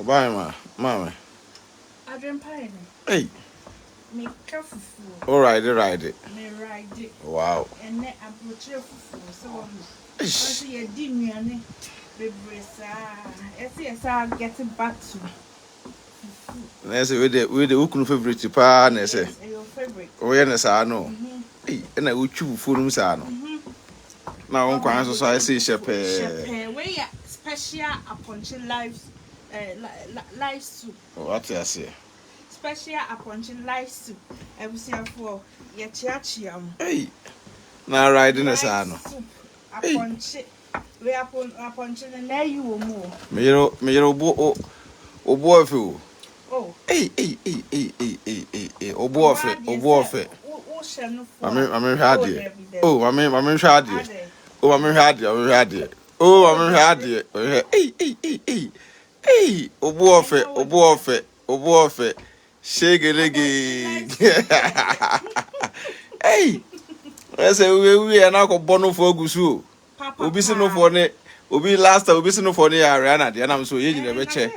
Bye, ma. Mama. I drink pie. Hey. Me careful food. All right, right. Me ride it. Wow. And then I brought you food. So, I see a dimmy. Yes, I'll get it back to. Nese we the ukunu favorite pa nese. Your favorite. O ye nese ano. Eh na uchu funu sa no. Na won kwan so I say shepe. We ya special aponche live soup. What you say? Special aponche live soup. Ebusia for ye chiachiam. Hey. Na ride nese ano. Aponche. We aponche na you mo. Me yero obo afi. Oh. Hey. Obo afi. Mami hade. Oh, mami hade. Oh, mami hade. Oh, mami hade. Hey. Obo afi. Shegelege. Hey. I say we na ko bono for gusu. Obi se no for ne. Obi last obi se no for ne Ariana de na so ye nyina be che.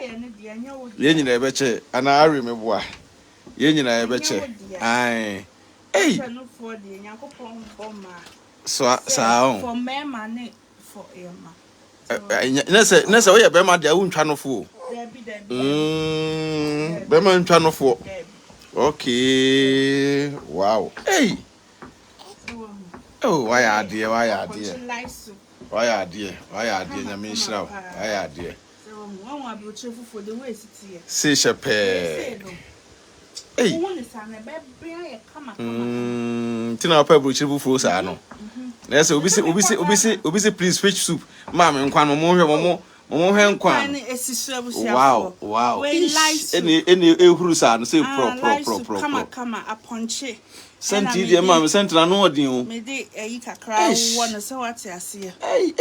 Ye nyina ebe che ana ari me boa. Ye nyina ebe che. Ai. Hey. So for me man for Emma. Nese we be ma de untwa no fo. Be ma untwa no fo. Okay. Wow. Hey. Oh, why are dear? Why are dear? Nyame nshira. Why are dear? Say shepe. Hey. Tina pa brochifu fo sa no. Na say obi please fetch soup. Ma me nkwan mo hwe nkwan. Wow. Any ehuru sa no say pro. Come aponche. Senti de ma me sentra no odin o. Me de eyi kakra wo no se what ase. Hey.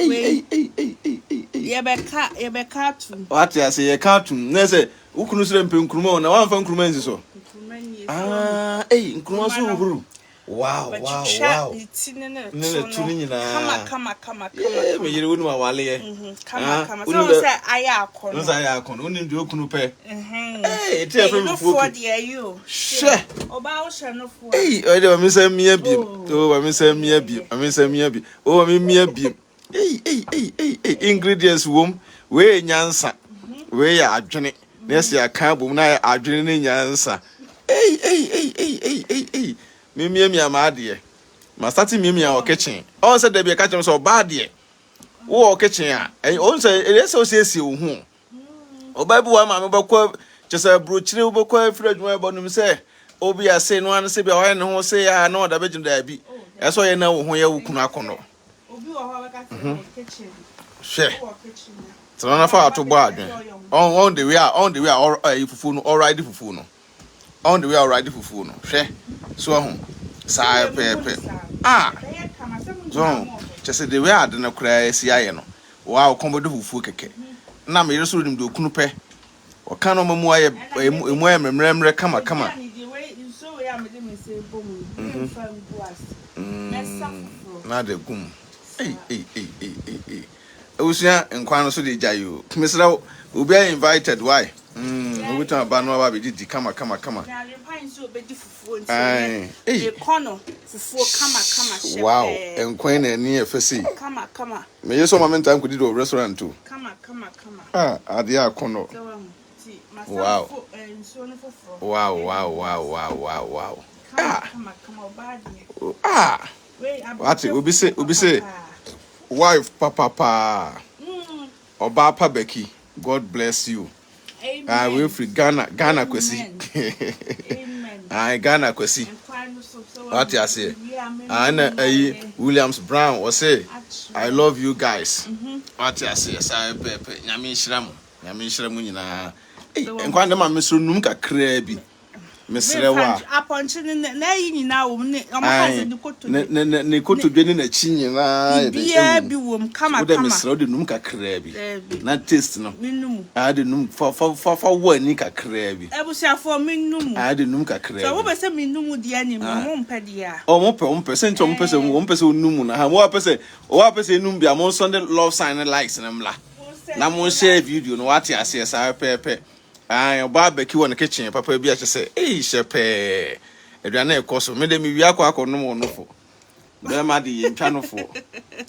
Ye beka tu. What ase ye ka tu. Na say ukunu sire mpenkruma na wan fa nkruma nsi so. Nkruma so uhuru. Wow. Come. Me yire wonu awale ye. Come. So say aya akon. No say aya akon. Oni ndi okunu pe. Eti e no for there you. She. Oba wo she no for. O de me say mia bi. O me say mia bi. O me mia bi. Ingredients wom we nyansa. We ya adwene. Na se aka bom na adwene ne nyansa. Mia ma de. Ma start mia o kitchen. On say there be catch so bad de. Wo kitchen a. On say e say o siesie wo hu. Oba bi wa ma me bakọ chese brochire wo bakọ afradwuma e bonum say obi ase no an say be o ne ho say ya na oda begin da bi. E so ye na wo ho ye wo kunu akono. Obi wo ha ka say kitchen. She. So na fa to bo adwen. On the way fufu no already fufu no. On the way already fufu no. Hwe. So ho. Sa pepe. So chese the way ade na kura esi aye no. Wow, kombodo fufu keke. Na me yeso nim do kunu pe. O kan no mamu aye emu aye memremre kama. Na de gum. Usia nkwan so de jayo. Misra obi are invited why? We talk about no ba be di kama. Na le pan so be di fufu nti. E kono fufu kama. Wow, nkwan na ni efesi. Kama. Me yeso moment am kudi do restaurant too. Kama. Ade akono. Wow. Wow. What obi say wife papa. Oba pa Becky. God bless you. Amen. We free Ghana kwesi. Amen. Ghana kwesi. What you say? Ana Williams Brown was say I love you guys. What you say? Say pepe. Nyame nhiramu nyina. Nkwan dem amesro num kakra bi. Mesre wa. Aponche na yi nyina wo ne amakaze ni koto. Ne koto dwe ne na chi nyina. Bia bi wo kama. Wo de mesre de num kakra bi. Na taste no. Minum. De num fa wo ani kakra bi. Ebusiafo minum. De num kakra. So wo be se minum de ani mo mpa dia. O mo pe sent o mo pe se num na ha wo pe se num bia mo Sunday love sign likes na mla. na mo share video no what ya say sa pepe oba beki won kitchen papa bi a say shepe aduane e koso me de me wi akọ no no fo be ma de ntwa no fo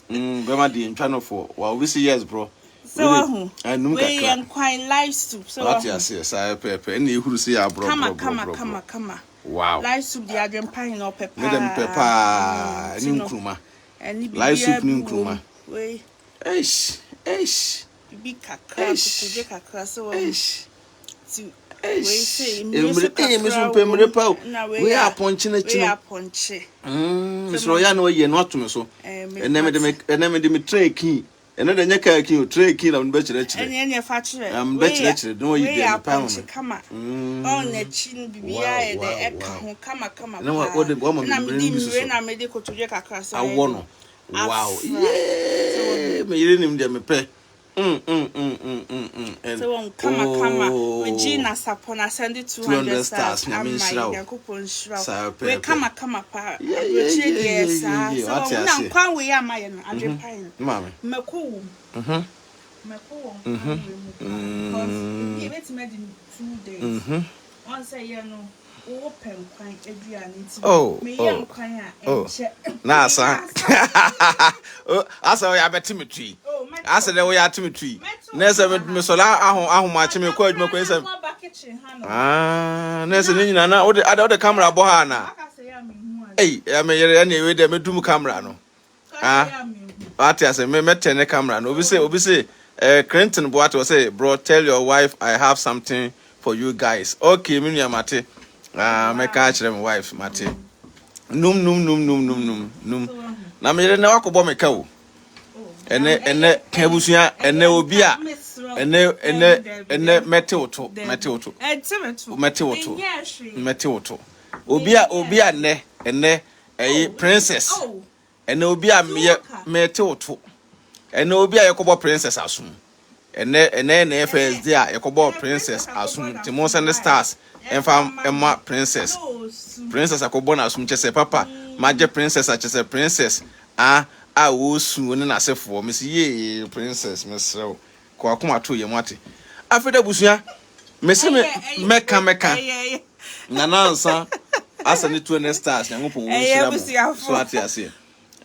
be ma de ntwa no fo wa we see yes bro so we and quite live soup so what ya say sa pepe na ehuru see ya bro kama wow live soup the adren pan no pepper me dem pepper ni nkruma live soup ni nkruma we bibi kakra so to we say me so pemre pa we aponche na chino so ya no ye no to me so eneme de me treki ene de nyaka ki o treki na me be kire ene fa kire be kire no ye de pa mo kama on na chin bibia e de eka ho kama na wo de wo mo na me de kotuje kakra so awo no wow yeah me yire nim de me pe so on kama we Gina sapona send it 200 stars na me shira we kama pa yes so na kwan we ya maye no adre pine mama meko you bet me 2 days on say you know open kwan aduane ti me yan kwan a enche na asa asa ya beti metui asa de wo ya timetui na se me sola ahoma che me ko adwuma ko ese na se nyina na wo de camera bo ha na ya me yere na we de medum camera no ati ase me metene camera no obi say Clinton bo ati say bro tell your wife I have something for you guys okay me nua mate me ka kire my wife mate num na me yere na wakobo me ka o ene kabusua ene obi a ene metewoto obi a ene princess ene obi a metewoto ene obi a yakobo princess asum ene FSD a yakobo princess asum Timon Send Stars emma princess akobo na asum chese papa maje princess a chese princess a wo su ne na sefo me ye princess me srew ko akoma to ye mate afeda busua me se me meka na nansa asa ne 200 stars nyankopon wo shira so ate ase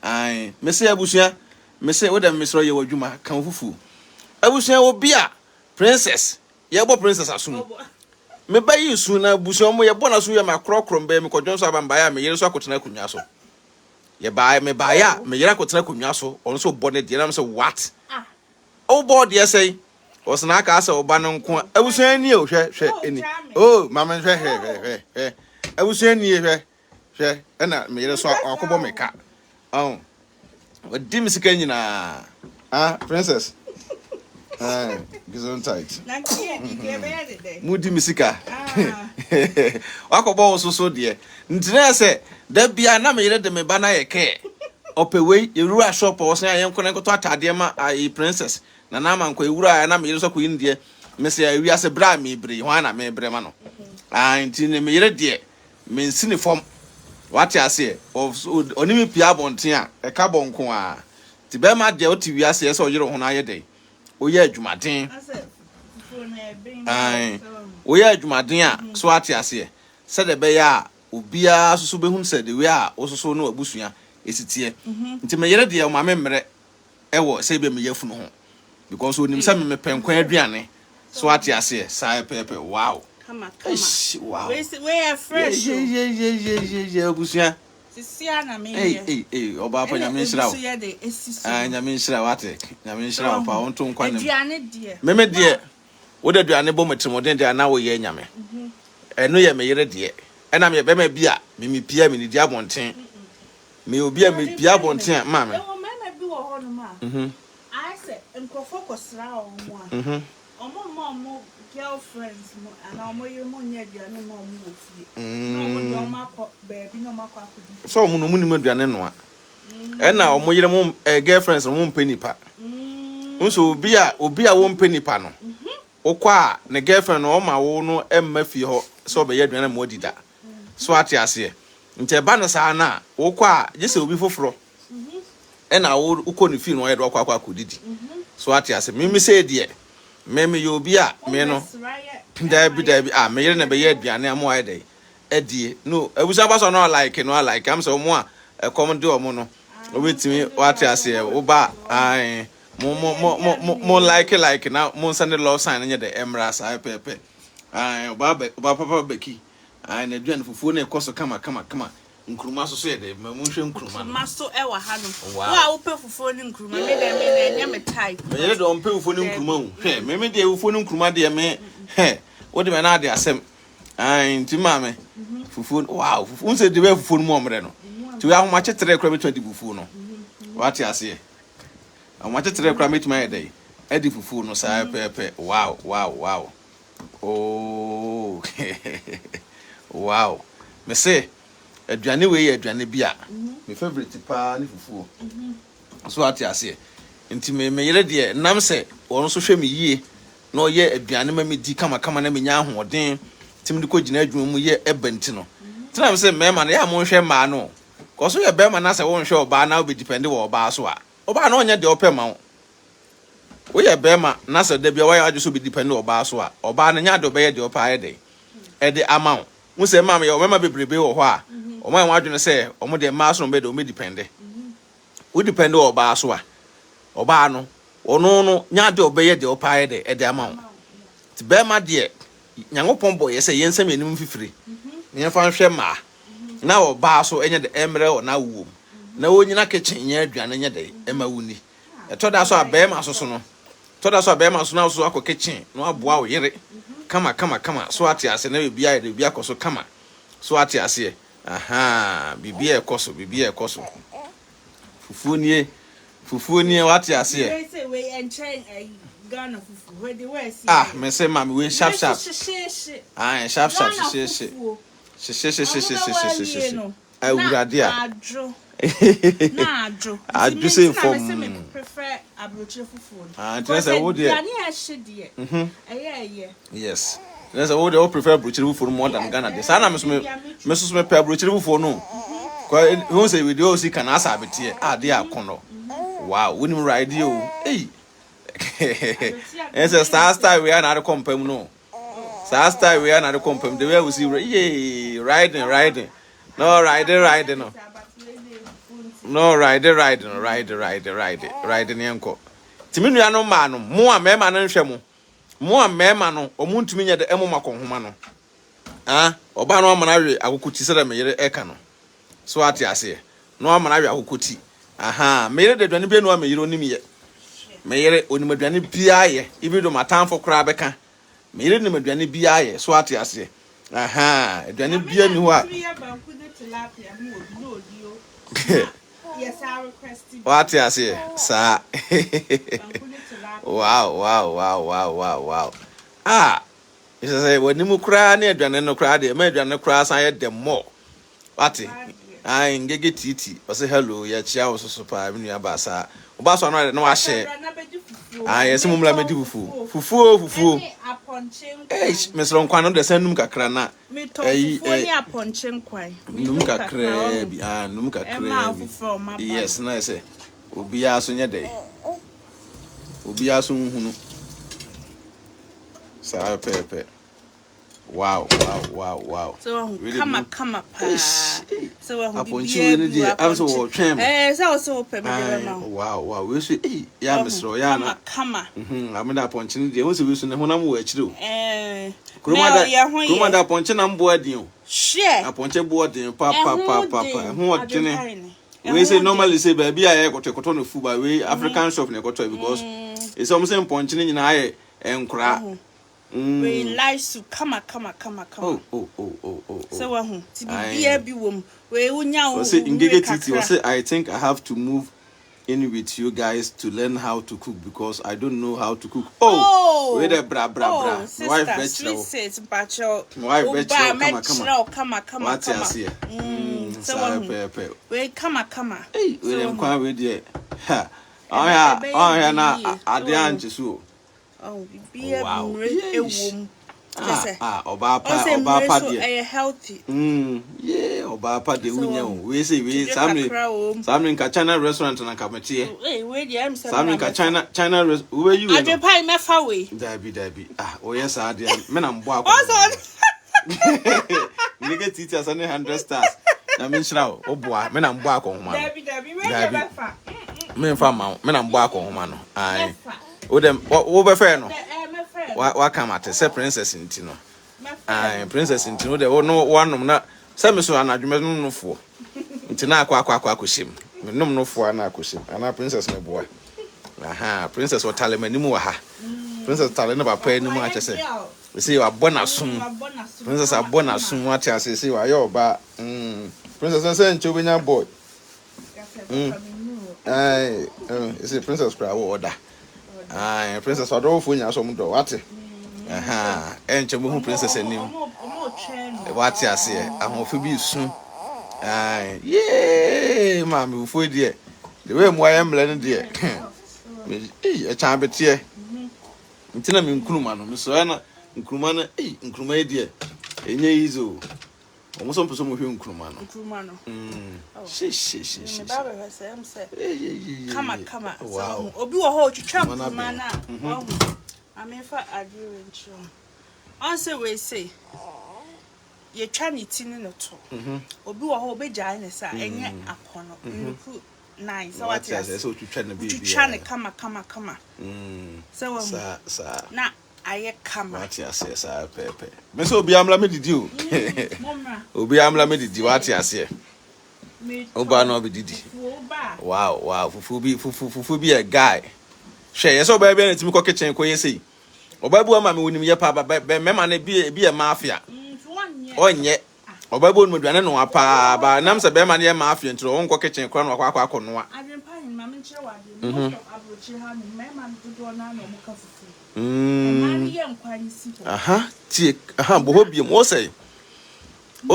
ai me se abusua me se wo da me srew ye wadwuma kan fufu abusua wo bia princess ye bo princess asum me ba yi su na busua mo ye bo na so ye makrokrom ba me kodwon so abamba ya me yere so akotena kunwa so ye buy me buy ya me yera ko tena konwa so on so bone de na me say what o board ye say o sna aka say oba no nko abusuan ni o hwe eni mama hwe abusuan ni hwe na me yera so akobo me ka o di misika nyina princess gizon tight na kie di gebe de mudi misika wakobo so de ntina se da bia na me yere de me ba na ye ke opewei ewura shop o se ayen kono nkoto atade ma ai princess na na man ko ewura na me yere so ko yinde me se awi ase bra me bre ho na me bre ma no ntine me yere de me nsini fom wate ase oni me pia bonten a e ka bonko a ti be ma de o ti wi ase o yere ho na ye de o ye adwumaden o ye adwumaden a so wate ase se de be ya obia soso behun se de we a ososo no abusua esitie nti me yere de o ma memre ewo se be me yafunu ho because onim se me penkwan aduane so ate ase sai pepe wow kama wow we are fresh yeah abusua sisia na me oba apa nyame nhira wo nyame nhira wate nyame nhira wo pa onto nkwa nem aduane de meme de wo de aduane bo metrimoden de na wo ye nyame eno ye me yere de ena me be ma bia me pia me ni dia bonten me obi a me pia bonten ma me o me bi wo ho no ma I say enkrofo kosra o mo a omo girlfriends mo ana omo ye mo nya aduane mo mo ofie no mo do ma ko baby no ma ko akodi so mo no mu ni ma aduane no a ena omo yere mo girlfriends mo mpenipa nso obi a wo mpenipa no okwa ne girlfriend no ma wo no emma fie ho so be ye aduane mo dida so ate ase nte ba no sa na okwa je se obi foforo ena wo uko ne fie no ye do akwa akodidi so ate ase me say de me you obi a me no Debbie me yere na be ye aduane am why dey edie no ebusa ba so no like am so mo a come do omo no obetimi wate ase wo ba ai mo like na mo send love sign nye de emra sai pepe ai oba papa beki ai na aduane fufuo na ekoso kama nkruma so ye de mo hwe nkruma ma so e wa ha no wa wo pe fufuo ni nkruma me de me na enye me type me yere de on pe fufuo ni nkruma hu me de fufuo ni nkruma de me wo de me na de asem ai nti mame fufuo wow fufuo se de be fufuo mu omre no ti we ahoma chetere kra me 20 fufuo no wate ase ahoma chetere kra me tuma ye edi fufuo no sai pepe wow oh wow me say aduane we ye aduane bia me favorite pa ni fufuo so wate ase nti me yere de nam se won so hwe me yie na oye aduane ma me di kama na me nya ahoden tim de ko gina adwuma mu ye ebanti no tinam se me ma na ya mo hwe ma no ko so ye be ma na se won hwe oba na obi depend wo oba so a oba na onye de opema wo ye be ma na se de bia wa ya so bi depend wo oba so a oba na nya de oba ye de opa ye de e de ama wo se ma me ye ma bebrebe wo ho a o ma nwa adwene se o mo de ma so no be de o me depend wo depend wo oba so a oba no ono no nya de oba ye de opa ye de e de ama ti be ma de Nyankopon boy say yensam enim fifiri ne fa hwe ma na wo ba so enye de emre o na wo na wo nyina kitchen nya aduane nya de ema wuni e to da so abe ma so no to da so abe ma so na so akọ kitchen no aboa wo yere kama so ate ase na bibia ye bibia koso kama so ate ase aha bibia ekoso fufuo nie wate ase they say we enchain Ghana fufu where they were see me say mama we sharp sharp ah sharp she awurade a adwo say from prefer abrochire fufu tell say wo dey yes tell say wo dey prefer abrochire fufu more than Ghana dey say na me so me prefer abrochire fufu no ko who say we dey o see can asa abete dey akono wow we nim ride o it's a star we are not compem no star we are not compem the way we see riding no riding yanko timi nua no ma no mo a mema no nhwe mo a mema no omuntumi nya de emo makonhoma no oba no amana we akokuti se da me yere eka no so ate ase no amana we akokuti me yere de dwane bi no me yere onimi ye me yere onimaduane bia ye even do matamfo kra beka me yere onimaduane bia ye so ate ase aduane bia ni ho a yes I requested what ase sa wow you say when mu kra na aduane no kra de ma aduane kra san ye dem more what ngege titi o say hello ya chia wo so pa me nua ba sa oba so no wa hye yes mumla medi fufu mesro nkwan no de sanum kakra na me to fufu ni aponche nkwan num kakra bi num kakra bi yes na say obi aso nye de obi aso nhunu sa pepe wow so really kama pa so aponchi we dey am so wo twem so pe me dey ma wow we so ya mesro ya na kama ameda aponchi ne dey wo so we so ne honam wo akire o kuruma da aponchi na mbo adin o share aponchi bo adin pa ho odene we say normally say ba bia ye kotokoto no fu ba we African shop ne koto because it's almost aponchi ne nyina aye enkura we like to kama oh so who to be here be wom we unya o say ngege titi o say I think I have to move in with you guys to learn how to cook because I don't know how to cook we the bra wife bachelor wife bachelor kama what you say so we kama we dem kwa we there oh yeah na ade anche so be a ewom oba pa de healthy yeah oba pa de wunya we say we samne ka China restaurant na ka metie we dey am samne ka China we you Adwe pai me fa we dabi o yes ade me na mbo akọ nigga titi as 100 stars na me nshira oboa me na mbo akọ homa dabi we dey be fa me fa ma me na mbo akọ homa no ai o dem wo be fa no wa come at say princess ntino princess ntino de no wanom na say me so anadwuma no fo ntina akwa me nom no fo na akoshim ana princess me boy princess otale manimu wa ha princess tale ne papa animu a chese we say wa bona sum princess abona sum ati ase say wa yo ba princess say nche obenya boy you see princess cry order princess adolfo nya so mdo wate enche mo hu princess anim wate ase ahofo bi su yeah mama ufo die the way mo ayemle no die e chan betie ntina me nkruma no me so na nkruma na nkruma die enye izo omo so mpeso mo hwe nkruma no shi baba say am say kama wow obi wo ho twitwa nkruma na amefa agree ncho on say we say ye twa ni tini no to obi wo ho obegya ne sa enye akono nku nice so what you so twitwa na bi twitwa ne kama so sa na aye kama what you say sa pepe me so obi amla me didi o obi amla me didi what you say oba no be didi wow fufu bi a guy hwe ye so oba bi na timi ko kitchen ko yesi oba bu ama me wonim ye pa ba me ma na bi e mafia onye oba bu onu aduane no apa ba nam se be ma na ye mafia ntro won ko kitchen ko no akwa no a adempa ni ma me nche wade abrochi ha ni me ma dodo na no mo ka fufu ma ye nkwan si ho bo ho biem o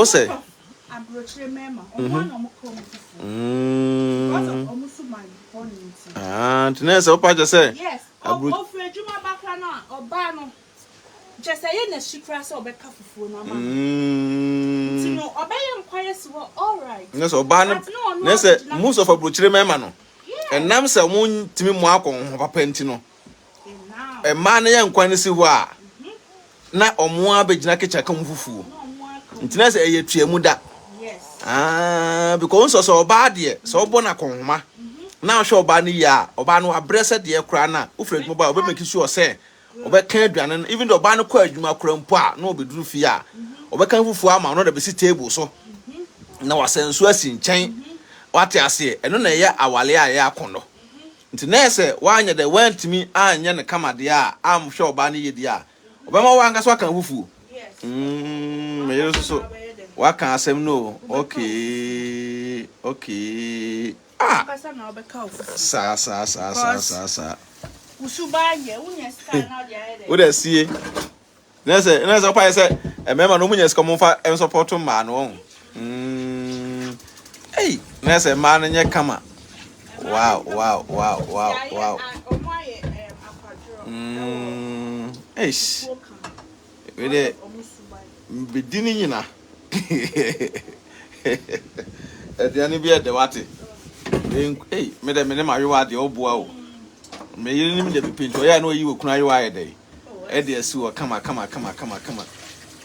say abrochi mema o ma no mo ka fufu o mo su man tinese opa je say yes o fre adwuma bakra na oba no je say ye na shikra say obeka fufu na ma tino obeye nkwaye si wo all right nese oba no nese most of abrochi mema no enam se mo ntimi mo akon papa ntino e ma na ye nkwan si ho a na omo abegina kecha ka mfufu ntina se eye tuamu da because so oba de so obo na konhoma na hwe oba no ya oba no abrese de kura na ufred mo ba oba make sure say oba kan aduane even the oba no kwa adwuma kura mpo a na obeduru fi a oba kan fufu ama no da be si table so na wasenso asi nchen wate ase eno na ye awale a ye akondo ntina se wanya de wantimi anya ne kamade a am hwe oba no yedi a oba ma wanga so kan fufu me yero so waka asem no okay kasa na obeka fufu sa usuba ye unya ska na dia ede wo da sie nese pa say e mema no munya ska mo fa em support ma no nese ma no nye kama wow omo ye akwadro we de bedini nyina ediani bi ede wate me de me ma yewa de oboa o me yiri ni me de pinto ya na oyi wokuna yewa ede ede asi wo kama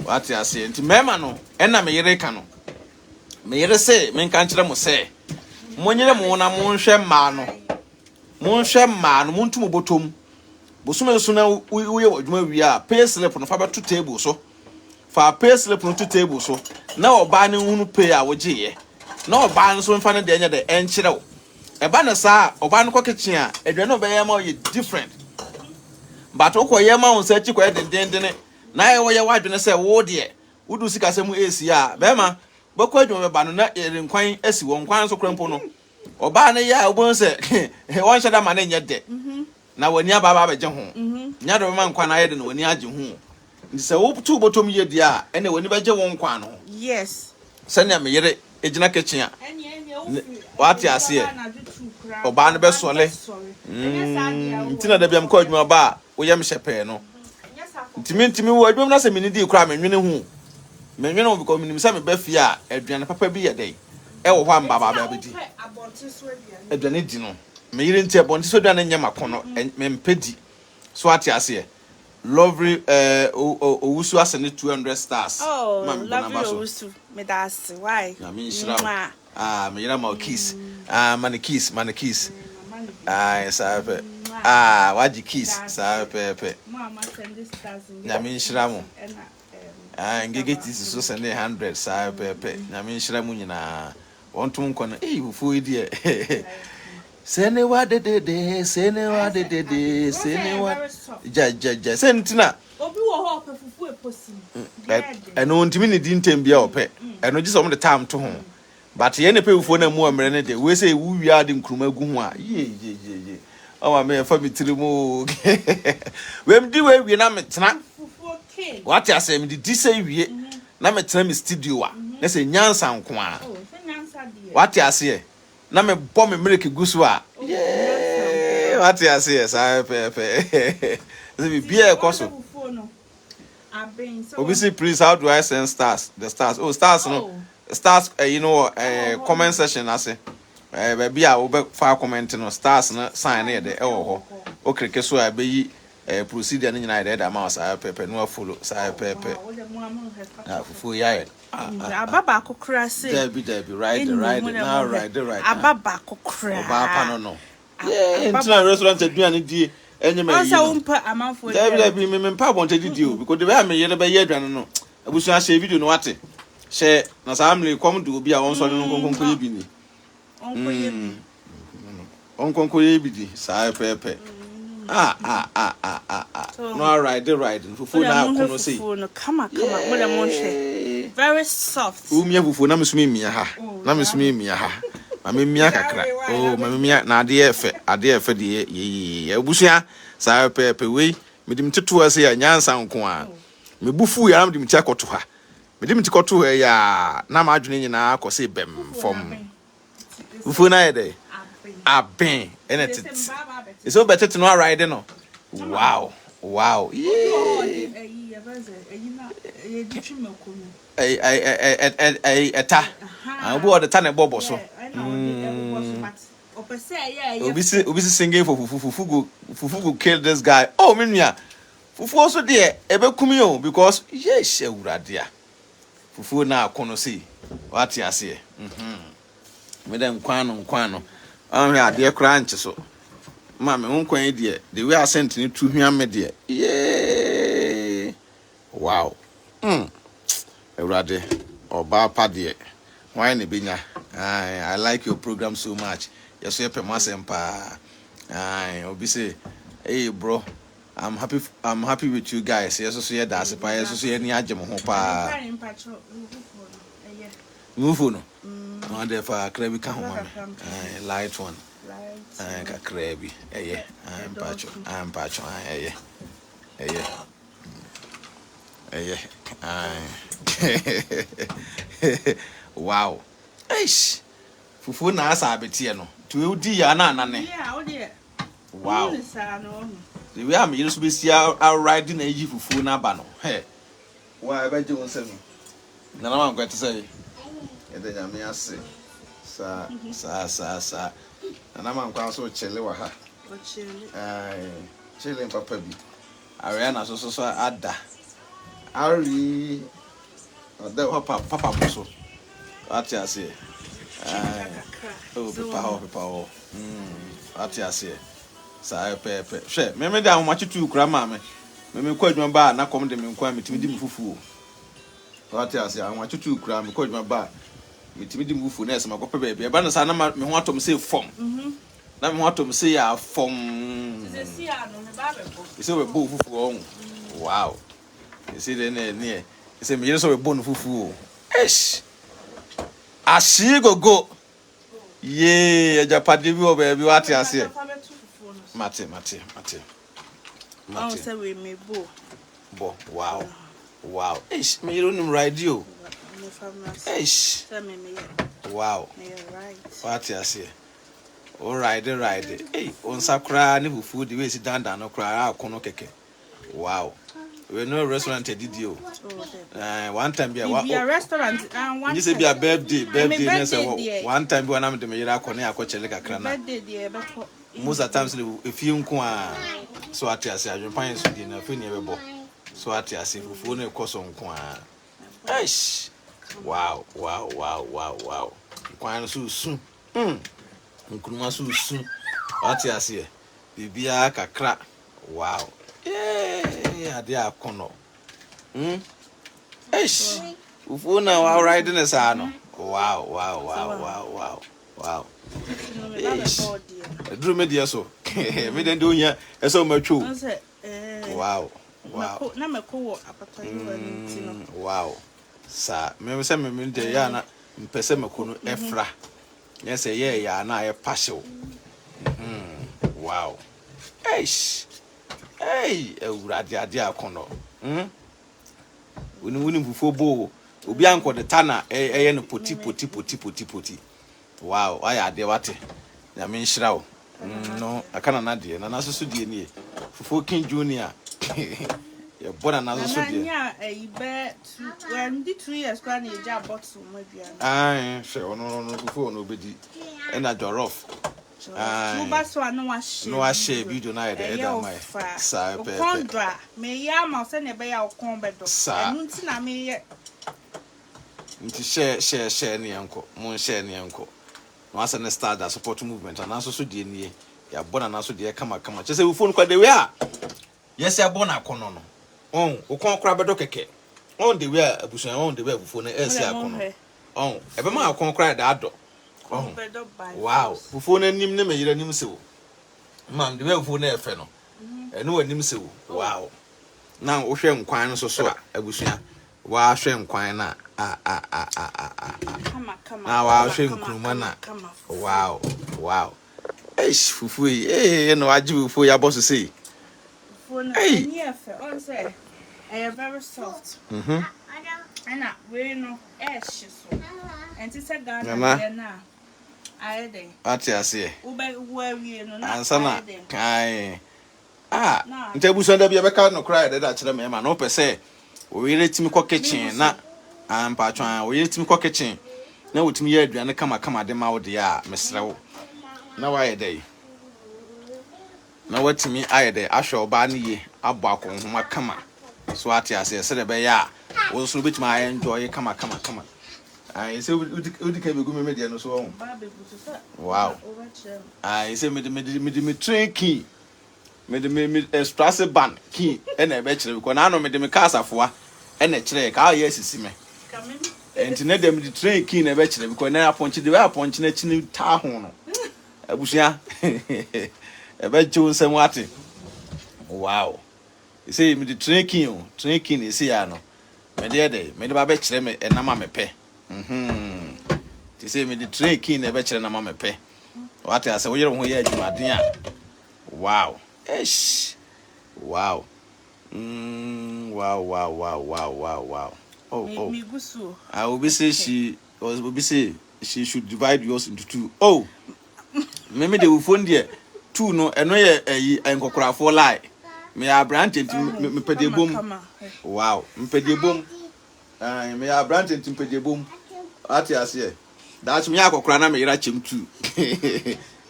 wate ase nti mema no ena me yire ka no me yire se me nka nkire mo se monyere mo na monhwe ma no montum botom bosume so na uye wadwuma wi a pay slip no fa ba to table so fa pay slip no to table so na oba ne hunu pay a woje ye na oba no so mfa ne de nya de enkyere wo eba na sa oba no koketchen a edwe no be ye ma ye different but okoye ma won sa chi ko edendene na ye wo ye wadwene se wo de wudu sika se mu esi a be ma boko adwuma be ba no na nkwan asi wo nkwan so krempo no oba ne ya obon se won shada ma na nya de na wani ababa beje ho nya do ma nkwan na ye de na wani age ho ndi se wo tu botom ye di a ene wani beje wo nkwan no yes sanya me yere ejina kitchen a wati ase oba no be sole ntina da biam ko adwuma ba wo yem hyepe no ntimi wo adwom na se me ni di kra me nwene hu me nwene ho because me nim se me ba fie a aduane papa bi ye dey e wo ho amba ba bi di aduane di no me yire nti abonti so aduane nya makono me mpedi so ate ase lovely owusu ase ne 200 stars lovely owusu me da ase why na me nshira me yira ma kiss man kiss sabe waji kiss sabe mama send this stars na me nshira mo ngege tisi so send 100 sabe na me nshira mo nyina wontum nkono bufu die senewa de senewa ja sentina obi wo ho opefufu eposi eno ntimi ne di ntem bia ope eno gise om de time to ho but ye ne pefufu na mu amere ne de we say wu wi ade nkruma gu ho a ye owa me fa mitirimu we mdi we wi na metena what ya say me di say wie na metena me studio a na say nyansa nko a what ya say na me bom me milk gusu a what ya say say pepe so be bia ekoso obisi please how do I send stars the stars stars no stars comment section I say baby a wo be fa comment no stars no sign na de e wo ho o kreke so a be yi procedure no nyina de da ma say pepe no follow say pepe na fufu ya ababa akokra say Debbie right now right ababa akokra oba no intina restaurant aduane die enyema yi no umpa amanfo Debbie me mpa bonte didi o because the way me yere be ye aduane no abusu share video no wate share na samle kom do obi a won so no konkonko ye bi ni onkonko ye bi di sai pepe no right fufu na kono say come mo dem won share very soft umia fufu na mesumi mia ha mia kakra mia na ade efe de ye busia sai pepe we medim teto ase ya nyansa nko a mebufu ya medim ti akoto ha medim ti koto ya na ma adwene nyina akose bem from fufu na ye de aben enetit is so better to know ride no wow eta obi o de ta na bobo so obisi singing for fufu go kill this guy me nua fufu also there ebekumi o because yes ewurade a fufu na akono sei what ya say me dem kwano ade kra nche so ma me honkwan de the way I sent ni tu hwan me de wow ewurade oba pa de why ne benya I like your program so much yes you pay masempa obi say hey bro I'm happy with you guys yes so ye da sepa yes so ye ni agye mo ho pa move no on the for krabi ka ho ma light one ka krabi I'm patcho wow eish fufu na asa abetie no to udi ya na anane wow the way am you so be see our riding na yi fufu na ba no why ba je won se no na na man kwete say ede nyame ase sa na man kwa so chele wa ha chele papa bi are na so ada ari oda papa mo so ati ase papa ati ase sa pepe hwe me da mo machitu kura ma me kwa adwuma ba na kom de me kwa metimi di mfufu ati ase a machitu kura me kwa adwuma ba metimi di mfufu na ese makope be ba na sa na me ho atom se fom na me ho atom se ya fom se si ano me ba bebo se we bo fufu on wow you see the ne se me so we bo no fufu eish ashi go ye ajapade bi oba bi wati ase mate oh say we me bo wow eish me you no radio eish wow right wati ase all right hey on sakra ne fufu the way si dandan no kra akono keke wow We no restaurant did you. One time be a restaurant one. You say be a birthday one time when I'm the Mira Kone Akoche Crana. Most of the times if you so at your say, you find something a funeral. So at your say, phone cost on Quan. Eish! Wow. Quan so soon. Nkuma so soon. What you say? Bibia kakra. Wow. Yeah, they are kono. Eish. Ufuna wa riding a sano. Wow. Eish. Drew media so. Me den do here. So much. Wow. Na me ko apata you wow. Sa me say me de ya na mpese me ko no efra. Yes ya na e partial. Wow. Eish. Hey, ewurade ade akono. Wuni fufu bo. Obi anko de tana eye no poti. Wow, aya ade wate. Na me nhira wo. No, akana na de na naso de ni. Fufu king junior. Ya bona naso so de. Na ibe when the 2 years kwa na eja bottle mo aduane. Ah, she no fufu no obedi. E na jorof. No baso no wa share video na e da mai. Sa pepe. Kondra me ya ma se ne be ya okon bedo. Enu nti na me ye. Nti share ni anko. Mon share ni anko. No asa na start that support movement and naso so de nie. Ya bona naso de kama. Che se phone kwa de we a. Yes ya bona kono no. Ukon kra bedo keke. On the way abusuan on the way phone e si akono. Ebe ma akon kra da ado. Wow, phone nim ne me yira nim se wo. Man the way phone e fe no. Eno anim se wo. Wow. Na wo hwe nkwan no so a abusuan. Wa hwe nkwan na Kama. Na wa hwe nkruma na. Wow. Eish fufu no aji fufu ya boss say. Hey, on say, I am very soft. And we know ash so. And it's a garden now. I day. What you say? Where we know. Ansana. Kai. Ntebuso nda bia beka no cry that kire me ma no pese. We retimi kwa kitchen na ampa twan. We retimi kwa kitchen. Na wotimi ye aduane kama de ma wo de a mesrewo. Na wa ye dey. Na watimi ayede ahwe oba ne ye abo akonhoma kama so ate ase se de be ya wo so betima ay enjoy kama ai se udi ka begu me de no so wow ai se me train key me express ban key e na be kire ko na no me de me kasafoa e na kire ka aye asisi me enti na dem de train key na be kire ko na aponchi de we aponchi na chini ta ho no abusia ebe Jose Mwati. Wow. You see me the drinking is here no. Me de ba be kire me enama me pe. You see me the drinking e be kire na ma me pe. What I say we ho ye adwumaden a. Wow. Eish. Wow. Wow. Oh. Me gusu. I will be say she should divide yours into two. Oh. Maybe they will phone there. Two no eno ye enkokorafo lie me ya branch me pede bom wow me pede bom me ya branch me pede bom ati ase that me akokora na me yira chem tu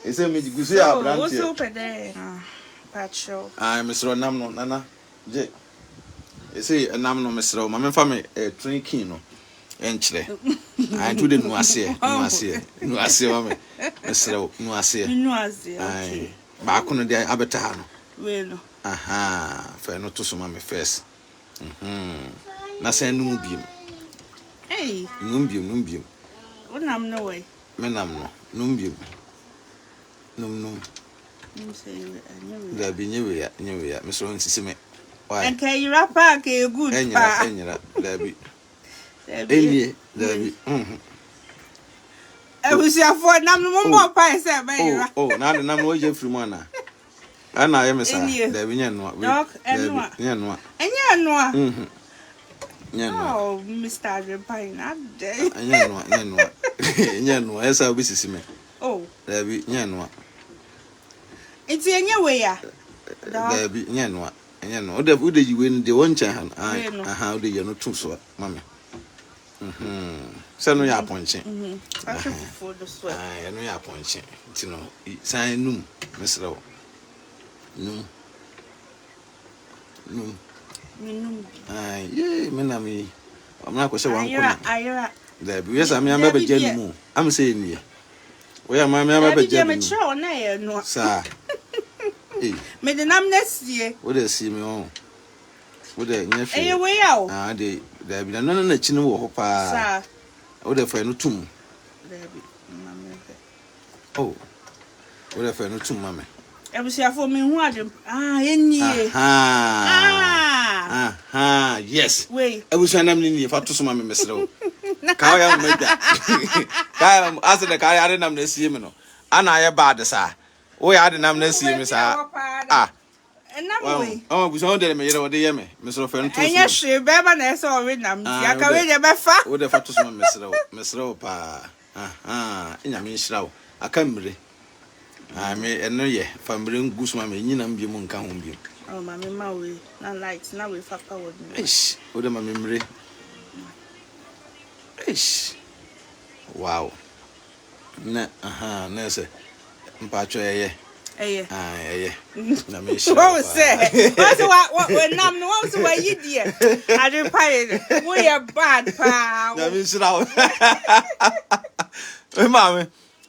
ese me digusu ya branch wo so pede patcho me sro nam no nana je ese nam no me sro ma me fa me drinking no enchire I to the no ase wa me sro no ase okay ba kono de abeta ha no we no fa no to so ma me first na sen no biem no biem Unam no way. Menam no biem no say da bi nyewe ya me so nsisi me why and can you rap pack a good enyira da bi enie da bi I was your for nam no more pie say ba na nam no je free mo na ana ye me sa da bi nyen no nyen no oh Mr. Repine na dey nyen no esa obi sisi me oh da bi nyen no it's enye we ya da bi nyen no enya no ode yiwe no de woncha han aha ode ye no tu so mama se no ya ponche Afufu do so ah no ya ponche ti no san num mesrew num ye me na me amna ko se wan ko ayra da bi yes am ya ba janu mu am se ni we am ya ba janu me tro na ye no sa me de nam nesie wo de si me on wo de nya fi we yawo de da bi na na chi no wo ho pa sa wo de fa no tum da bi mama oh wo de fa no tum mama ebusiafo me hu adem ennie yes wait ebusianam ni fa to so mama mesrew ka ya meda ka ase de ka ya nam na sie me no ana ye bad sa wo ya de nam na sie me sa enam we buso de me yere wo de ye me mesrew fa no to so enya hwe beba na eso we nam ti aka we de befa wo de fa to so mama mesrew pa enya me nhyirawo aka mire me eno ye family ngusu ma me nyina mbie mu nka ho mbie mama ma we na light na we fa power ish o de mama mire ish wow na na se mpacho eye na me sure what say what nam no what say yi die I dey pay we are bad pa na me sure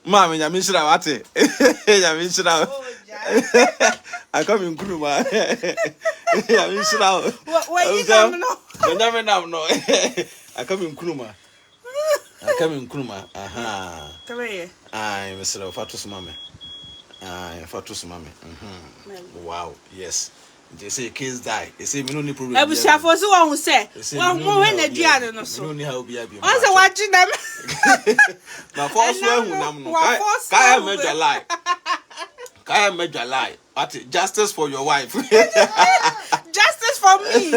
Mama, ya mishira wate. Ya mishira. I come in Kuruma. Ya mishira. What you nam no? No. I come in Kuruma. Aha. Come here. Ai, Mr. Fatus Mame. Fatus Mame. Wow, yes. They say kids die. They say me no need problem. Ebusiafo so won say. Won mo we na duane no so. No need how be abi. Won say waji dem. Na force we hu nam no. Kaya major lie. What justice for your wife. Justice for me.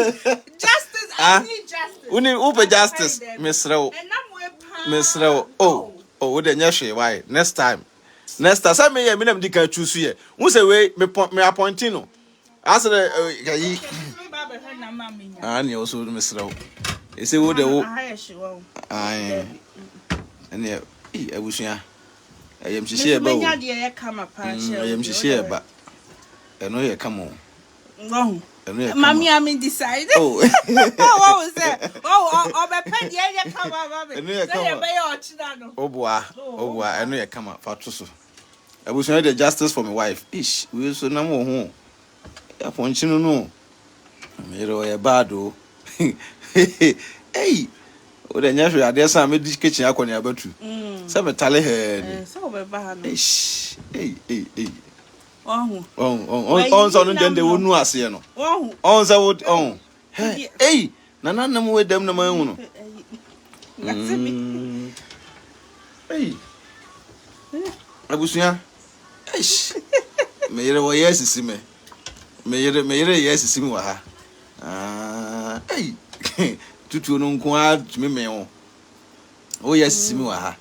Justice I need justice. Uni upe justice. Misrew. Oh, we dey nya hwe why? Next time say me nam di kan choose here. Who say we me appointing no. As the gayi ani also mesrew e say wo de wo ai ene abusua ayem hihie ba wo ayem hihie ba eno ye kamo eno ye mami am decide oh what say be pen ye kama mami eno ye kama be ye ochida no oboa eno ye kama fa to so abusua the justice for my wife ish we so na mo ho ya ponchino no mero ya bado hey o de nya hwe ade sa me di kitchen akoni abatu se metale he se o be ba no hey on so no de wonu ase no on se wo on hey na nam we dem na man hu no hey abusuya me yere wo yesisi me yere yesisi me wa ha tutu no nko a me o yesisi me wa ha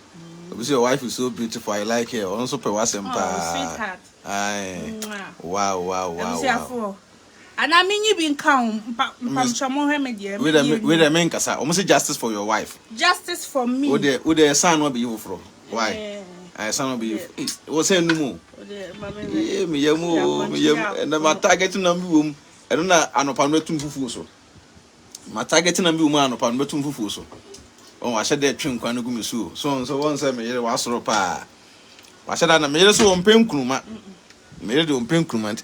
obviously your wife is so beautiful I like her also pe wasempa wow ana minyi bi nkan pam chomo he me de we the men kasa almost justice for your wife justice for me o de son no be you for why I son be wo say no mu me yamu and my target na bi wom eno na anopa no tum fufu so my target na bi wom anopa no tum fufu so on wa hye de twen no gumi so won say me yere wa soro pa wa hye da na me yere so won penkruma me yere de won penkruma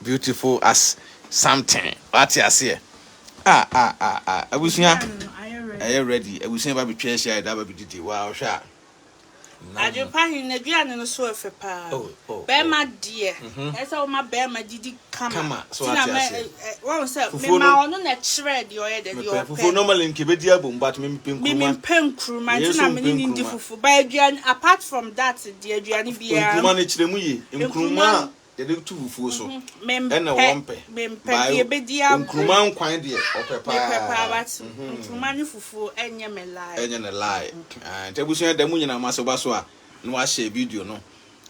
beautiful as something what you say abusuya are you ready abusuya ba bi twa hye da ba bi didi wow hwa ajupa hin na duane no so efe pa be ma die esa o ma be ma didi kama so what you say won say me ma ono na kire de oye de o fufu normally nke be dia bom but me penkruma ntina me ni ndi fufu ba aduane apart from that the aduane bia penkruma na kire mu yi penkruma de tu fufu so ena wompe ba ye be dia penkruma nkwan de opepa but penkruma ni fufu enye me lie tebusuya da mu nyina maso baso a no wa share video no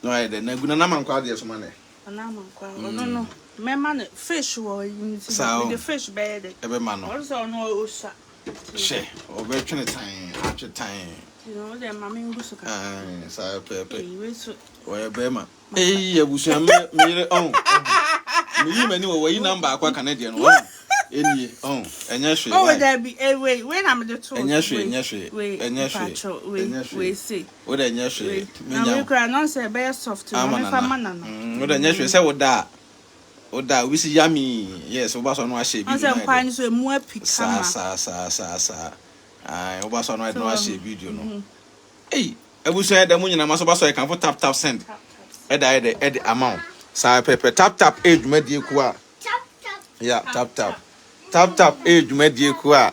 no ai de na guna na mankwa de so mane na mankwa no me man fish wo yin the fish bed e be ma no also no osa she o be twene tan atwe tan you know the mama ngusu ka sa pepe we so o e be ma abusu me yire on me yi mani wo yi number akwa Canadian no enie enya hwe oh there be wait when I'm the two enya hwe we see wo da enya hwe me nya we no say be soft no me fa mana no wo da enya hwe say wo da we see yummy yes wo ba so no a she bi no kwan so emu apika sa wo ba so no a she video no abusu ya da mu nyina ma so ba so e kan fo tap send ede amount sa pepe tap edwumadie ku a yeah tap edwumadie ku a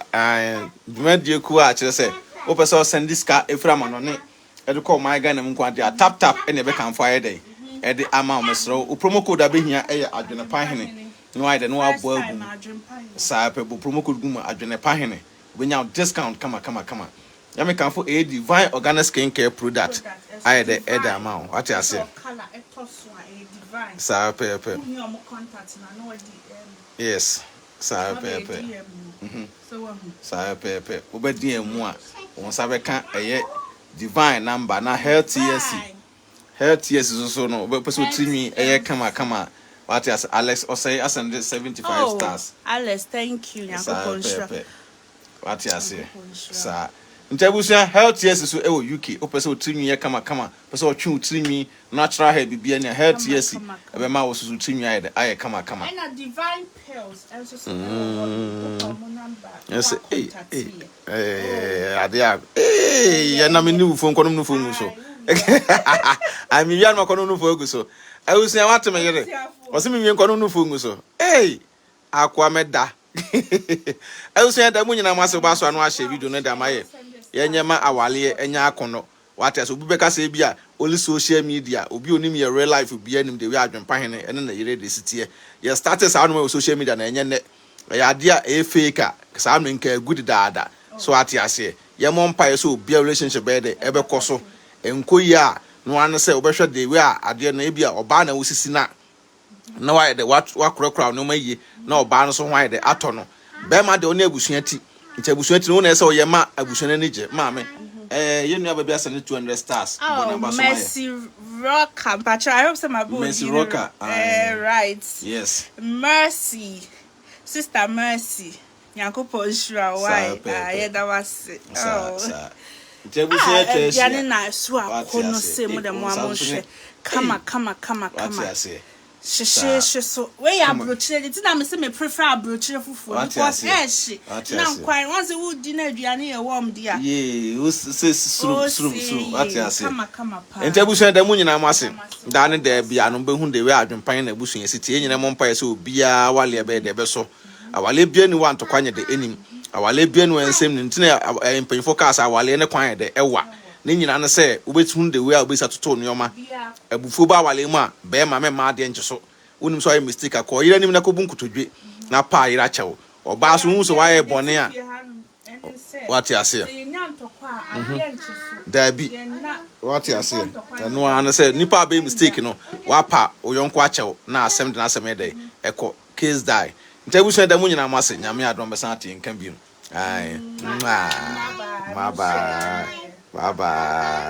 edwumadie ku a kire se wo pese send this car efra ma no ne ede call my Ghana mu kwante a tap ene be kan fo ede amount mesro o promo code abehia adwene pa hene no ide no abo agu sa pepe promo code gu ma adwene pa hene we nya discount kama ya me kan fo divine organic skincare product I the amount what you say sa pepe yes sa pepe sa pepe obedi emu a won sa be kan divine number na health so no be person timi kama what you say Alex or say ascend 75 stars Alex thank you yakoponsha what you say sa Ntabusia health yes so e UK opese otinwi kama pese otwe otinwi natural hair bibia na health yes e be ma wo so otinwi aye kama and divine pills also so yes adia ya na me ni ufo nkonom no fo mu so ami wian makono no fo gu so awusia wate me yere o se me wi nkonom no fo gu so akwa meda awusia da mu nyina mase ba so anu a share video no da maye yenyema awale enya akono what else obi beka say bia only social media obi onim ye real life bia nim de we adwempa hene ene na yere de sitie ye started sa no social media na enye ne ya de a fake a sa no nka good daada so ati ase ye mo mpa so obi relationship be de ebe koso enkoyi a no an say obehwe de we a ade na bia oba na wosisi na why de what kura no mayi na oba no so why de ato no be ma de ona abusua ti nti abusua ti no na ese o ye ma abusua na nije maame you know baby ascend 200 stars Mercy Rocker but I hope some about Mercy Rocker right yes Mercy Sister Mercy Yakopo Shura why that was nti abusua ti ya na so akono se mo de mo amhwe kama she so we abrochire it na me say me prefer abrochire fufu because na kwai once we di na aduane ye warm dia o se suru ati ase enti abusu da mu nyina amase da ne da bia no behu de we adwempan na abusu yesi tie nyina mo mpa yesi obia wale be de be so awale bia ni wanto kwanye de enim awale bia ni wansem ni ntina empanfo kasa awale ne kwanye de ewa ne nyina ne se obetu de we a obesa toto nyoma abufu ba wale mu a be ma me ma de ncheso wonim so ay mistake akọ yira nim na ko bunkutodwe na pa yira chewo oba so hu so waye bone a what you say dabi what you say no an say nipa be mistake no wa pa oyonko achewo na asem de na asem de ekọ case die ntabu so da mu nyina mase nyame adom besan ate nkan bi ai bye bye